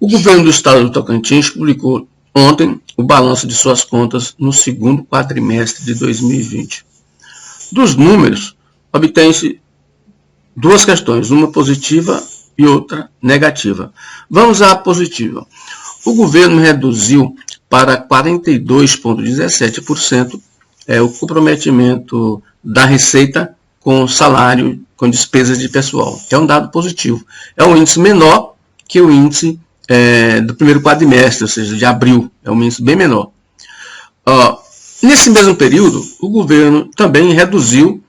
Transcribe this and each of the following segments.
O governo do estado do Tocantins publicou ontem o balanço de suas contas no segundo quadrimestre de 2020. Dos números, obtém-se duas questões, uma positiva e outra negativa. Vamos à positiva. O governo reduziu para 42,17% o comprometimento da receita com salário, com despesas de pessoal, que é um dado positivo. É um índice menor que o índice do primeiro quadrimestre, ou seja, de abril, é um índice bem menor. Nesse mesmo período, o governo também reduziu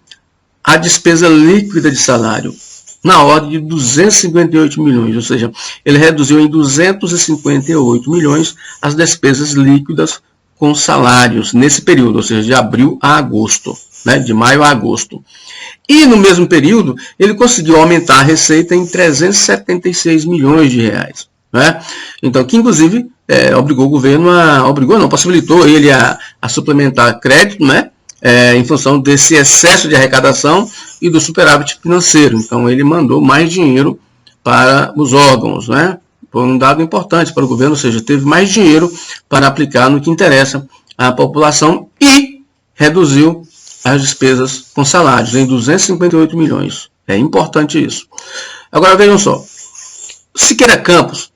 a despesa líquida de salário na ordem de 258 milhões, ou seja, ele reduziu em 258 milhões as despesas líquidas com salários nesse período, ou seja, de abril a agosto, né, de maio a agosto. E no mesmo período, ele conseguiu aumentar a receita em 376 milhões de reais. Né? Então, que inclusive obrigou o governo possibilitou ele a suplementar crédito, né? Em função desse excesso de arrecadação e do superávit financeiro. Então, ele mandou mais dinheiro para os órgãos, né? Foi um dado importante para o governo, ou seja, teve mais dinheiro para aplicar no que interessa à população e reduziu as despesas com salários em 258 milhões. É importante isso. Agora, vejam só. Siqueira Campos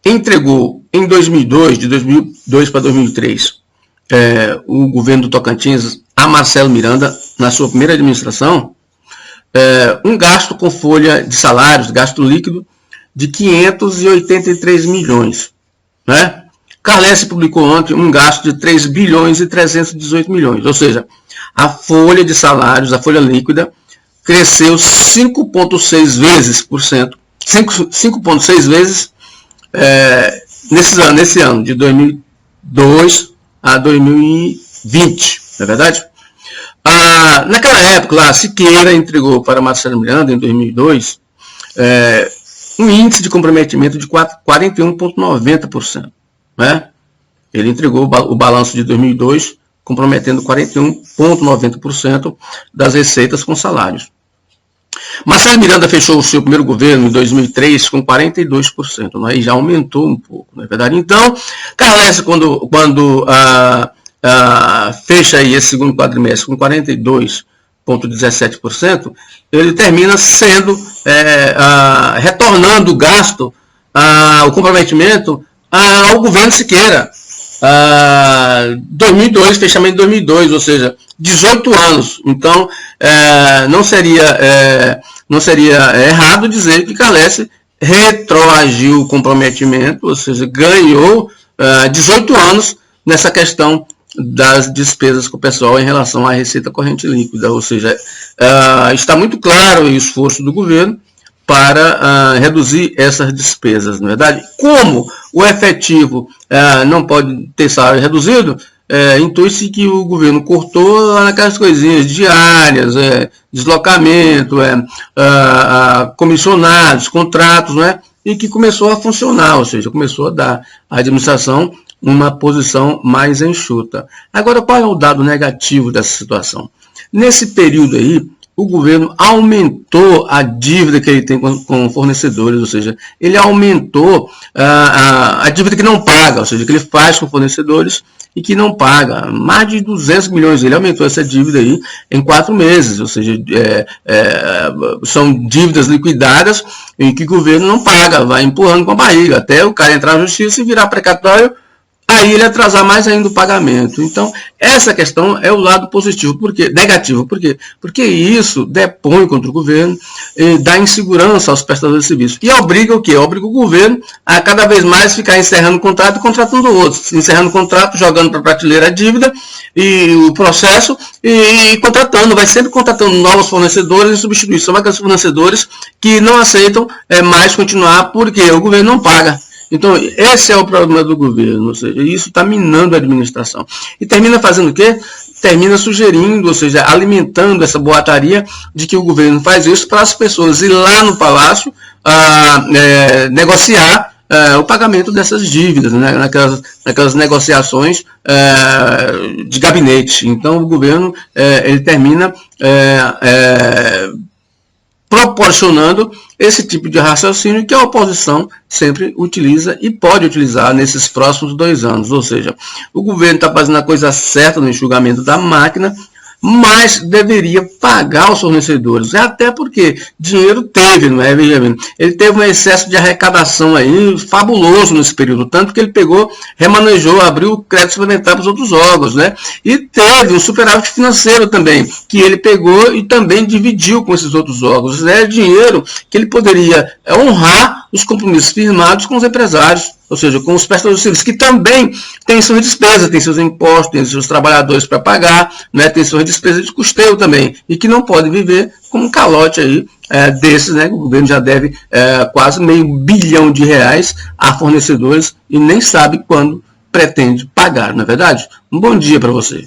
entregou em 2002, de 2002 para 2003, o governo do Tocantins a Marcelo Miranda, na sua primeira administração, um gasto com folha de salários, gasto líquido, de 583 milhões. Né? Carlesse publicou ontem um gasto de 3 bilhões e 318 milhões, ou seja, a folha de salários, a folha líquida, cresceu 5,6 vezes nesse ano, de 2002 a 2020, não é verdade? Naquela época, lá, Siqueira entregou para Marcelo Miranda, em 2002, um índice de comprometimento de 41,90%. Né? Ele entregou o balanço de 2002, comprometendo 41,90% das receitas com salários. Marcelo Miranda fechou o seu primeiro governo em 2003 com 42%, aí já aumentou um pouco, não é verdade? Então, Carlesse, quando fecha aí esse segundo quadrimestre com 42,17%, ele termina sendo, retornando o gasto, o comprometimento ao governo Siqueira. 2002, fechamento de 2002, ou seja, 18 anos. Então, não seria errado dizer que Carlesse retroagiu o comprometimento, ou seja, ganhou 18 anos nessa questão das despesas com o pessoal em relação à receita corrente líquida, ou seja, está muito claro o esforço do governo para reduzir essas despesas, não é verdade? Como o efetivo não pode ter salário reduzido, intui-se que o governo cortou naquelas coisinhas diárias, deslocamento, comissionados, contratos, né? E que começou a funcionar, ou seja, começou a dar à administração uma posição mais enxuta. Agora, qual é o dado negativo dessa situação? Nesse período aí, o governo aumentou a dívida que ele tem com fornecedores, ou seja, ele aumentou a dívida que não paga, ou seja, que ele faz com fornecedores e que não paga. Mais de 200 milhões, ele aumentou essa dívida aí em 4 meses, ou seja, são dívidas liquidadas em que o governo não paga, vai empurrando com a barriga, até o cara entrar na justiça e virar precatório, aí ele atrasar mais ainda o pagamento. Então, essa questão é o lado positivo. Por quê? Negativo. Por quê? Porque isso depõe contra o governo, dá insegurança aos prestadores de serviço. E obriga o quê? Obriga o governo a cada vez mais ficar encerrando o contrato e contratando outros. Encerrando o contrato, jogando para a prateleira a dívida e o processo e contratando. Vai sempre contratando novos fornecedores em substituição àqueles fornecedores que não aceitam mais continuar porque o governo não paga. Então, esse é o problema do governo, ou seja, isso está minando a administração. E termina fazendo o quê? Termina sugerindo, ou seja, alimentando essa boataria de que o governo faz isso para as pessoas ir lá no palácio negociar o pagamento dessas dívidas, né, naquelas negociações de gabinete. Então, o governo ele termina proporcionando esse tipo de raciocínio que a oposição sempre utiliza e pode utilizar nesses próximos 2 anos. Ou seja, o governo está fazendo a coisa certa no enxugamento da máquina, mas deveria pagar os fornecedores, até porque dinheiro teve, não é? Ele teve um excesso de arrecadação aí fabuloso nesse período, tanto que ele pegou, remanejou, abriu o crédito suplementar para os outros órgãos, né? E teve um superávit financeiro também, que ele pegou e também dividiu com esses outros órgãos. É dinheiro que ele poderia honrar os compromissos firmados com os empresários, ou seja, com os prestadores de serviços, que também têm suas despesas, têm seus impostos, têm seus trabalhadores para pagar, né, tem suas despesas de custeio também, e que não podem viver com um calote aí desses, né, o governo já deve quase R$500 bilhão a fornecedores e nem sabe quando pretende pagar, não é verdade? Um bom dia para você.